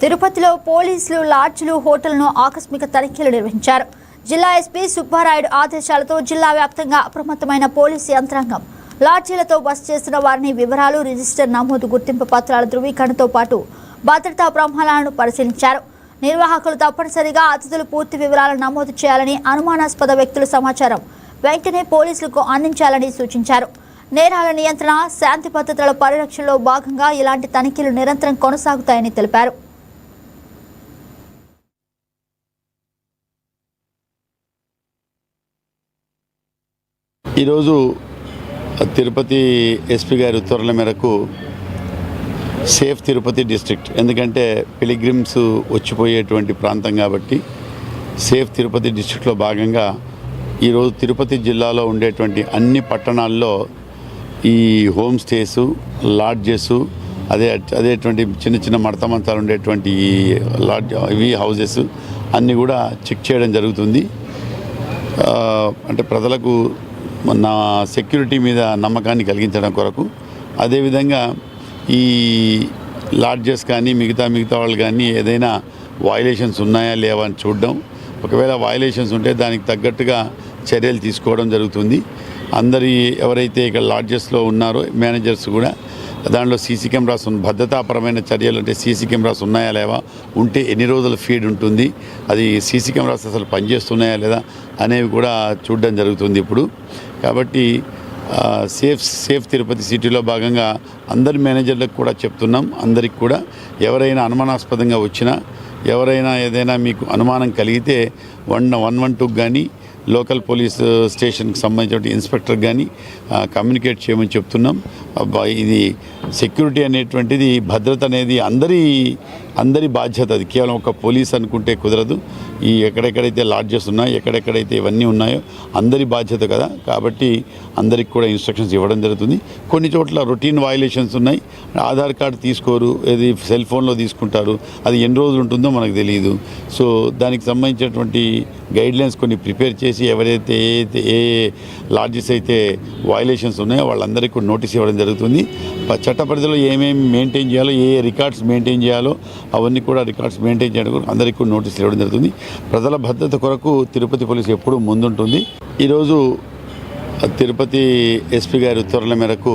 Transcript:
తిరుపతిలో పోలీసులు లాడ్జ్లు హోటల్ను ఆకస్మిక తనిఖీలు నిర్వహించారు. జిల్లా ఎస్పీ సుబ్బారాయుడు ఆదేశాలతో జిల్లా వ్యాప్తంగా అప్రమత్తమైన పోలీసు యంత్రాంగం లాడ్జీలతో బస చేస్తున్న వారిని వివరాలు, రిజిస్టర్ నమోదు, గుర్తింపు పత్రాల ధృవీకరణతో పాటు భద్రతా ప్రమాణాలను పరిశీలించారు. నిర్వాహకులు తప్పనిసరిగా అతిథులు పూర్తి వివరాలను నమోదు చేయాలని, అనుమానాస్పద వ్యక్తుల సమాచారం వెంటనే పోలీసులకు అందించాలని సూచించారు. నేరాల నియంత్రణ, శాంతి భద్రతల పరిరక్షణలో భాగంగా ఇలాంటి తనిఖీలు నిరంతరం కొనసాగుతాయని తెలిపారు. ఈరోజు తిరుపతి ఎస్పీ గారి ఉత్తర్వుల మేరకు సేఫ్ తిరుపతి డిస్ట్రిక్ట్, ఎందుకంటే పిలిగ్రిమ్స్ వచ్చిపోయేటువంటి ప్రాంతం కాబట్టి సేఫ్ తిరుపతి డిస్ట్రిక్ట్లో భాగంగా ఈరోజు తిరుపతి జిల్లాలో ఉండేటువంటి అన్ని పట్టణాల్లో ఈ హోమ్ స్టేసు, లాడ్జెస్, అదేటువంటి చిన్న చిన్న మడతమంతాలు ఉండేటువంటి ఈ లాడ్జ్ హౌజెస్ అన్నీ కూడా చెక్ చేయడం జరుగుతుంది. అంటే ప్రజలకు నా సెక్యూరిటీ మీద నమ్మకాన్ని కలిగించడం కొరకు. అదేవిధంగా ఈ లాడ్జెస్ కానీ మిగతా వాళ్ళు కానీ ఏదైనా వయలేషన్స్ ఉన్నాయా లేవా అని చూడడం, ఒకవేళ వయలేషన్స్ ఉంటే దానికి తగ్గట్టుగా చర్యలు తీసుకోవడం జరుగుతుంది. ఎవరైతే ఇక్కడ లాడ్జెస్లో ఉన్నారో మేనేజర్స్ కూడా దాంట్లో సీసీ కెమెరాస్ భద్రతాపరమైన చర్యలు, అంటే సీసీ కెమెరాస్ ఉన్నాయా లేవా, ఉంటే ఎన్ని రోజుల ఫీడ్ ఉంటుంది, అది సీసీ కెమెరాస్ అసలు పనిచేస్తున్నాయా లేదా అనేవి కూడా చూడడం జరుగుతుంది ఇప్పుడు. కాబట్టి సేఫ్ తిరుపతి సిటీలో భాగంగా అందరి మేనేజర్లకు కూడా చెప్తున్నాం. అందరికి కూడా ఎవరైనా అనుమానాస్పదంగా వచ్చినా, ఎవరైనా ఏదైనా మీకు అనుమానం కలిగితే 112 కానీ లోకల్ పోలీస్ స్టేషన్కి సంబంధించిన ఇన్స్పెక్టర్ కానీ కమ్యూనికేట్ చేయమని చెప్తున్నాం. ఇది సెక్యూరిటీ అనేటువంటిది, భద్రత అనేది అందరి బాధ్యత. అది కేవలం ఒక పోలీస్ అనుకుంటే కుదరదు. ఈ ఎక్కడెక్కడైతే లాడ్జెస్ ఉన్నాయో, ఎక్కడెక్కడైతే ఇవన్నీ ఉన్నాయో అందరి బాధ్యత కదా. కాబట్టి అందరికి కూడా ఇన్స్ట్రక్షన్స్ ఇవ్వడం జరుగుతుంది. కొన్ని చోట్ల రొటీన్ వయలేషన్స్ ఉన్నాయి. ఆధార్ కార్డు తీసుకోరు, ఏది సెల్ ఫోన్లో తీసుకుంటారు, అది ఎన్ని రోజులు ఉంటుందో మనకు తెలియదు. సో దానికి సంబంధించినటువంటి గైడ్లైన్స్ కొన్ని ప్రిపేర్ చేసి ఎవరైతే ఏ లాడ్జెస్ అయితే వయలేషన్స్ ఉన్నాయో వాళ్ళందరికీ కూడా నోటీస్ ఇవ్వడం జరుగుతుంది. చట్ట పరిధిలో ఏమేమి మెయింటైన్ చేయాలో, ఏ రికార్డ్స్ మెయింటైన్ చేయాలో అవన్నీ కూడా రికార్డ్స్ మెయింటైన్ చేయడం కొరకు అందరికీ కూడా నోటీసులు ఇవ్వడం జరుగుతుంది. ప్రజల భద్రత కొరకు తిరుపతి పోలీసు ఎప్పుడూ ముందుంటుంది. ఈరోజు తిరుపతి ఎస్పీ గారి ఉత్తర్వుల మేరకు